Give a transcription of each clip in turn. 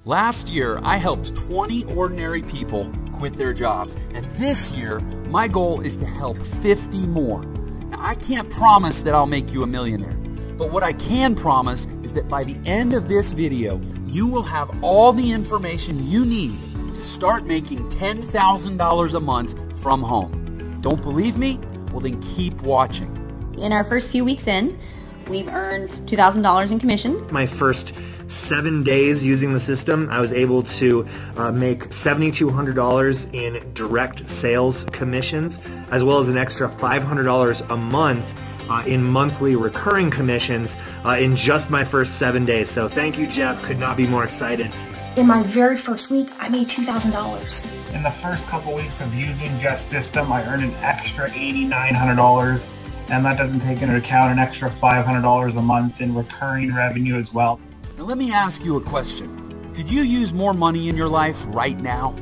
Last year, I helped 20 ordinary people quit their jobs, and this year, my goal is to help 50 more. Now, I can't promise that I'll make you a millionaire, but what I can promise is that by the end of this video, you will have all the information you need to start making $10,000 a month from home. Don't believe me? Well, then keep watching. In our first few weeks in, we've earned $2,000 in commission. My first 7 days using the system, I was able to make $7,200 in direct sales commissions, as well as an extra $500 a month in monthly recurring commissions in just my first 7 days. So thank you, Jeff. Could not be more excited. In my very first week, I made $2,000. In the first couple weeks of using Jeff's system, I earned an extra $8,900, and that doesn't take into account an extra $500 a month in recurring revenue as well. Now let me ask you a question. Could you use more money in your life right now?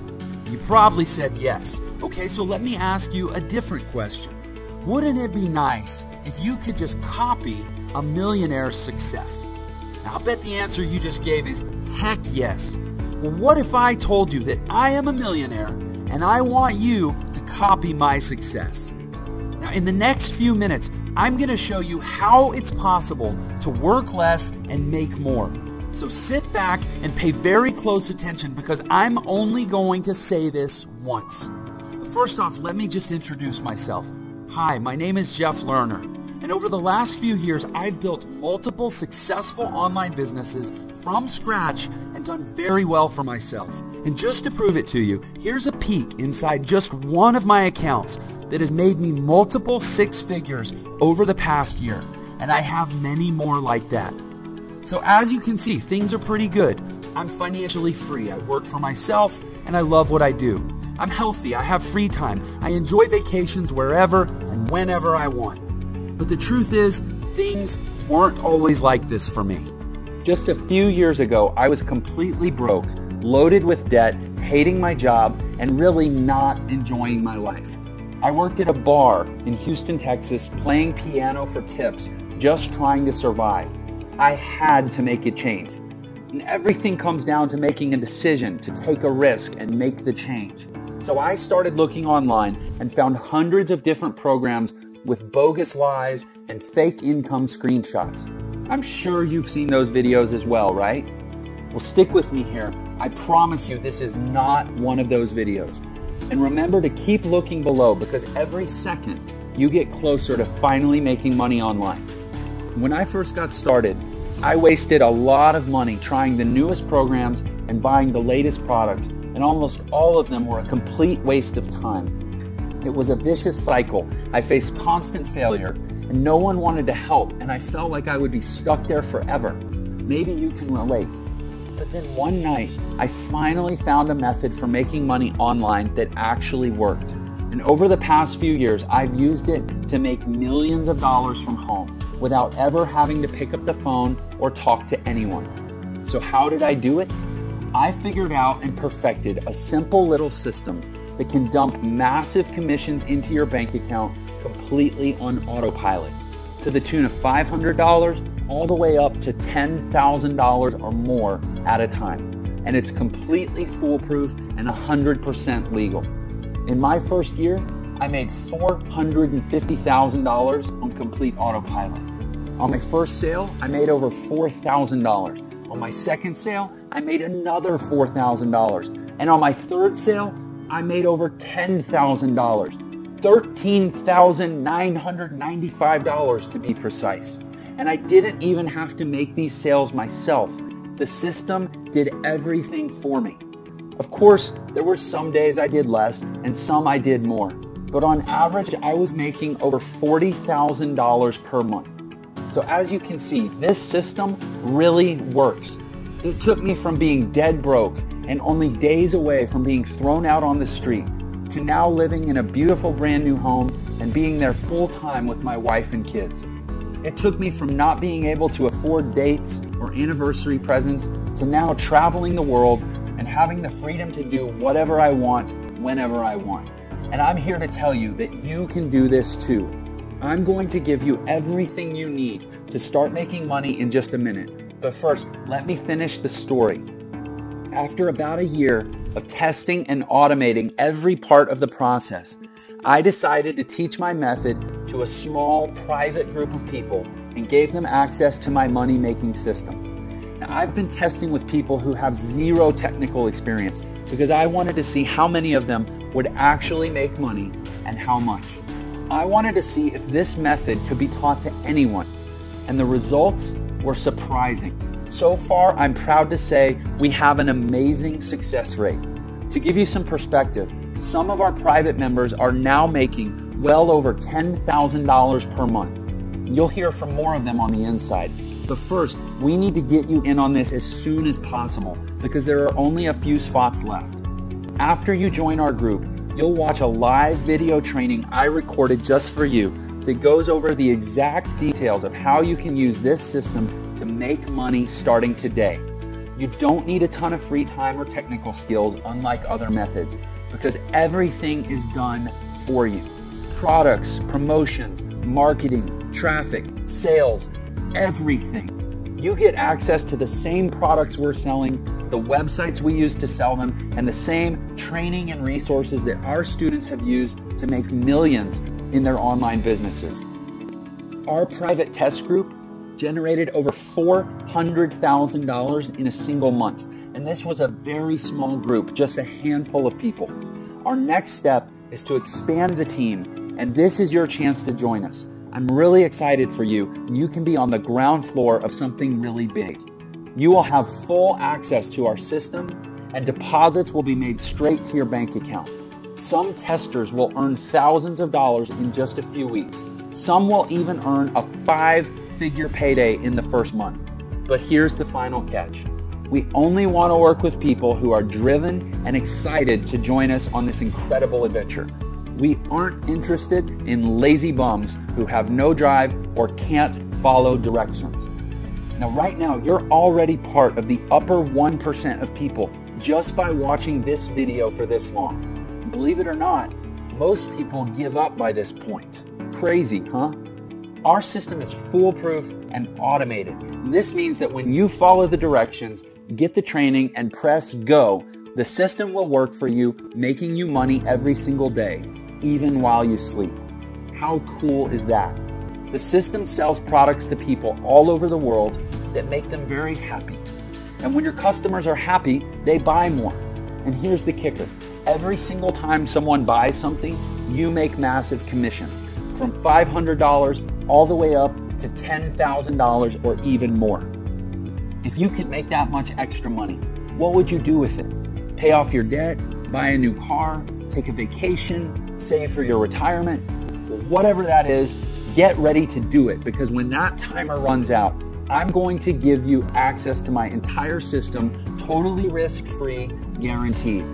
You probably said yes. Okay, so let me ask you a different question. Wouldn't it be nice if you could just copy a millionaire's success? Now, I'll bet the answer you just gave is heck yes. Well, what if I told you that I am a millionaire and I want you to copy my success? Now, in the next few minutes, I'm going to show you how it's possible to work less and make more. So sit back and pay very close attention because I'm only going to say this once. But first off, let me just introduce myself. Hi, my name is Jeff Lerner. And over the last few years, I've built multiple successful online businesses from scratch and done very well for myself. And just to prove it to you, here's a peek inside just one of my accounts that has made me multiple six figures over the past year. And I have many more like that. So as you can see, things are pretty good. I'm financially free. I work for myself and I love what I do. I'm healthy. I have free time. I enjoy vacations wherever and whenever I want. But the truth is, things weren't always like this for me. Just a few years ago, I was completely broke, loaded with debt, hating my job, and really not enjoying my life. I worked at a bar in Houston, Texas, playing piano for tips, just trying to survive. I had to make a change. And everything comes down to making a decision to take a risk and make the change. So I started looking online and found hundreds of different programs with bogus lies and fake income screenshots. I'm sure you've seen those videos as well, right? Well, stick with me here. I promise you this is not one of those videos. And remember to keep looking below because every second you get closer to finally making money online. When I first got started, I wasted a lot of money trying the newest programs and buying the latest products, and almost all of them were a complete waste of time. It was a vicious cycle. I faced constant failure, and no one wanted to help, and I felt like I would be stuck there forever. Maybe you can relate. But then one night, I finally found a method for making money online that actually worked. And over the past few years, I've used it to make millions of dollars from home without ever having to pick up the phone or talk to anyone. So how did I do it? I figured out and perfected a simple little system that can dump massive commissions into your bank account completely on autopilot to the tune of $500 all the way up to $10,000 or more at a time. And it's completely foolproof and 100% legal. In my first year, I made $450,000 on complete autopilot. On my first sale, I made over $4,000. On my second sale, I made another $4,000. And on my third sale, I made over $10,000, $13,995 to be precise. And I didn't even have to make these sales myself. The system did everything for me. Of course, there were some days I did less and some I did more. But on average, I was making over $40,000 per month. So as you can see, this system really works. It took me from being dead broke and only days away from being thrown out on the street to now living in a beautiful brand new home and being there full time with my wife and kids. It took me from not being able to afford dates or anniversary presents to now traveling the world and having the freedom to do whatever I want, whenever I want. And I'm here to tell you that you can do this too. I'm going to give you everything you need to start making money in just a minute. But first, let me finish the story. After about a year of testing and automating every part of the process, I decided to teach my method to a small private group of people and gave them access to my money-making system. Now, I've been testing with people who have zero technical experience because I wanted to see how many of them would actually make money and how much. I wanted to see if this method could be taught to anyone, and the results were surprising. So far, I'm proud to say we have an amazing success rate. To give you some perspective, some of our private members are now making well over $10,000 per month. You'll hear from more of them on the inside. But first, we need to get you in on this as soon as possible because there are only a few spots left. After you join our group, you'll watch a live video training I recorded just for you that goes over the exact details of how you can use this system to make money starting today. You don't need a ton of free time or technical skills unlike other methods because everything is done for you. Products, promotions, marketing, traffic, sales, everything. You get access to the same products we're selling, the websites we use to sell them, and the same training and resources that our students have used to make millions in their online businesses. Our private test group generated over $400,000 in a single month, and this was a very small group, just a handful of people. Our next step is to expand the team, and this is your chance to join us. I'm really excited for you, and you can be on the ground floor of something really big. You will have full access to our system, and deposits will be made straight to your bank account. Some testers will earn thousands of dollars in just a few weeks. Some will even earn a 5-figure payday in the first month. But here's the final catch. We only want to work with people who are driven and excited to join us on this incredible adventure. We aren't interested in lazy bums who have no drive or can't follow directions. Now, right now, you're already part of the upper 1% of people just by watching this video for this long. Believe it or not, most people give up by this point. Crazy, huh? Our system is foolproof and automated. This means that when you follow the directions, get the training, and press go, the system will work for you, making you money every single day, even while you sleep. How cool is that? The system sells products to people all over the world that make them very happy. And when your customers are happy, they buy more. And here's the kicker. Every single time someone buys something, you make massive commissions, from $500 all the way up to $10,000 or even more. If you could make that much extra money, what would you do with it? Pay off your debt, buy a new car, take a vacation, save for your retirement? Well, whatever that is, get ready to do it because when that timer runs out, I'm going to give you access to my entire system, totally risk-free, guaranteed.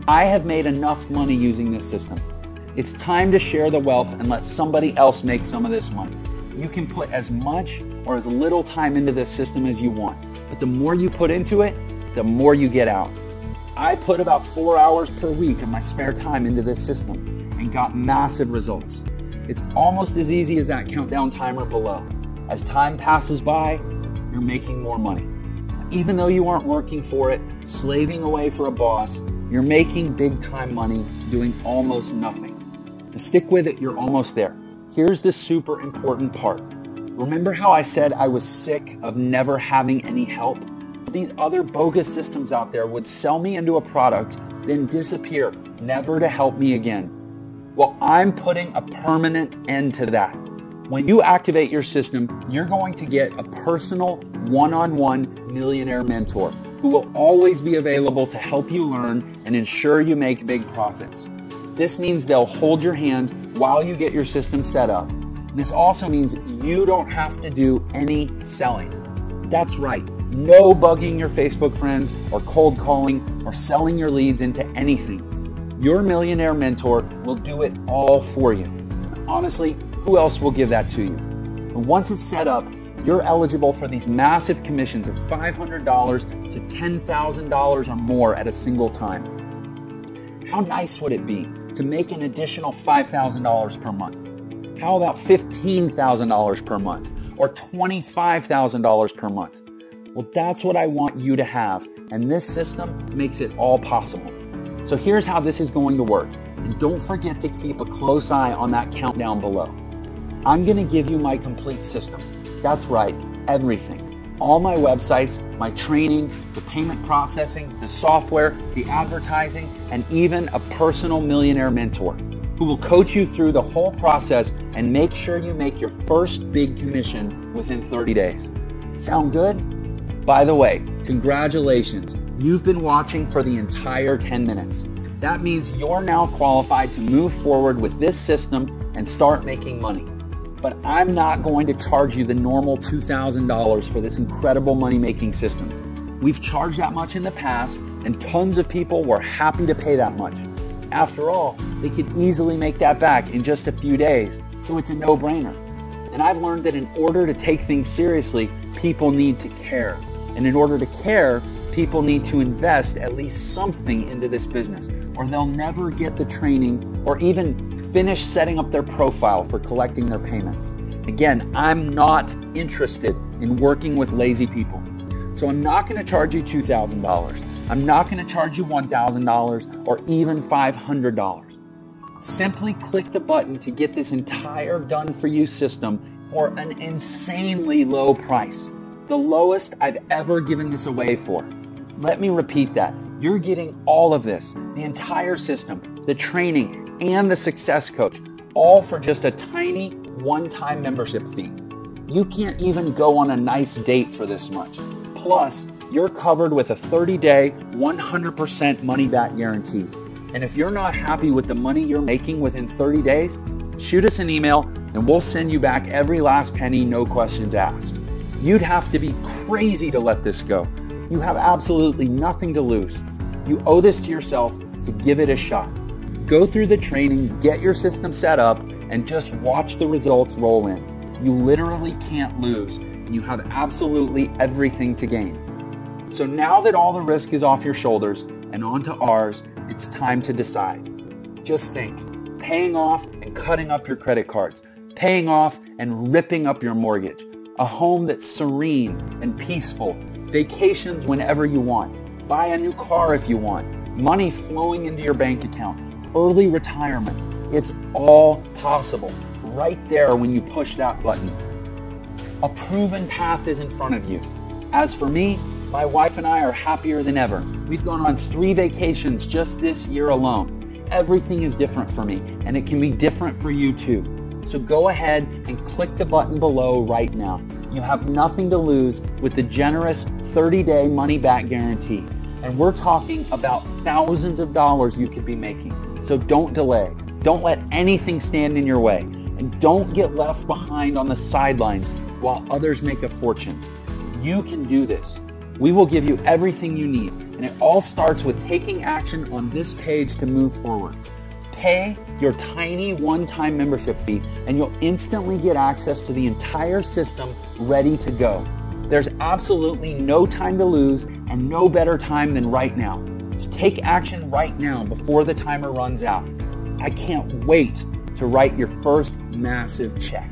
I have made enough money using this system. It's time to share the wealth and let somebody else make some of this money. You can put as much or as little time into this system as you want, but the more you put into it, the more you get out. I put about 4 hours per week of my spare time into this system and got massive results. It's almost as easy as that countdown timer below. As time passes by, you're making more money. Even though you aren't working for it, slaving away for a boss, you're making big time money doing almost nothing. Now stick with it, you're almost there. Here's the super important part. Remember how I said I was sick of never having any help? These other bogus systems out there would sell me into a product, then disappear, never to help me again. Well, I'm putting a permanent end to that. When you activate your system, you're going to get a personal one-on-one millionaire mentor who will always be available to help you learn and ensure you make big profits. This means they'll hold your hand while you get your system set up. This also means you don't have to do any selling. That's right, no bugging your Facebook friends or cold calling or selling your leads into anything. Your millionaire mentor will do it all for you. Honestly, who else will give that to you? And once it's set up, you're eligible for these massive commissions of $500 to $10,000 or more at a single time. How nice would it be to make an additional $5,000 per month? How about $15,000 per month or $25,000 per month? Well, that's what I want you to have, And this system makes it all possible. So here's how this is going to work. And don't forget to keep a close eye on that countdown below. I'm going to give you my complete system. That's right, everything. All my websites, my training, the payment processing, the software, the advertising, and even a personal millionaire mentor who will coach you through the whole process and make sure you make your first big commission within 30 days. Sound good? By the way, congratulations. You've been watching for the entire 10 minutes. That means you're now qualified to move forward with this system and start making money. But I'm not going to charge you the normal $2,000 for this incredible money-making system. We've charged that much in the past, and tons of people were happy to pay that much. After all, they could easily make that back in just a few days, so it's a no-brainer. And I've learned that in order to take things seriously, people need to care. And in order to care, people need to invest at least something into this business, or they'll never get the training or even finish setting up their profile for collecting their payments. Again, I'm not interested in working with lazy people. So I'm not going to charge you $2,000. I'm not going to charge you $1,000 or even $500. Simply click the button to get this entire done-for-you system for an insanely low price. The lowest I've ever given this away for. Let me repeat that. You're getting all of this, the entire system, the training, and the success coach, all for just a tiny one-time membership fee. You can't even go on a nice date for this much. Plus, you're covered with a 30-day, 100% money-back guarantee. And if you're not happy with the money you're making within 30 days, shoot us an email and we'll send you back every last penny, no questions asked. You'd have to be crazy to let this go. You have absolutely nothing to lose. You owe this to yourself to give it a shot. Go through the training, get your system set up, and just watch the results roll in. You literally can't lose. You have absolutely everything to gain. So now that all the risk is off your shoulders and onto ours, it's time to decide. Just think, paying off and cutting up your credit cards, paying off and ripping up your mortgage, a home that's serene and peaceful, vacations whenever you want, buy a new car if you want, money flowing into your bank account, early retirement. It's all possible right there when you push that button. A proven path is in front of you. As for me, my wife and I are happier than ever. We've gone on 3 vacations just this year alone. Everything is different for me, and it can be different for you too. So go ahead and click the button below right now. You have nothing to lose with the generous 30-day money-back guarantee. And we're talking about thousands of dollars you could be making. So don't delay. Don't let anything stand in your way. And don't get left behind on the sidelines while others make a fortune. You can do this. We will give you everything you need. And it all starts with taking action on this page to move forward. Pay your tiny one-time membership fee and you'll instantly get access to the entire system ready to go. There's absolutely no time to lose and no better time than right now. So take action right now before the timer runs out. I can't wait to write your first massive check.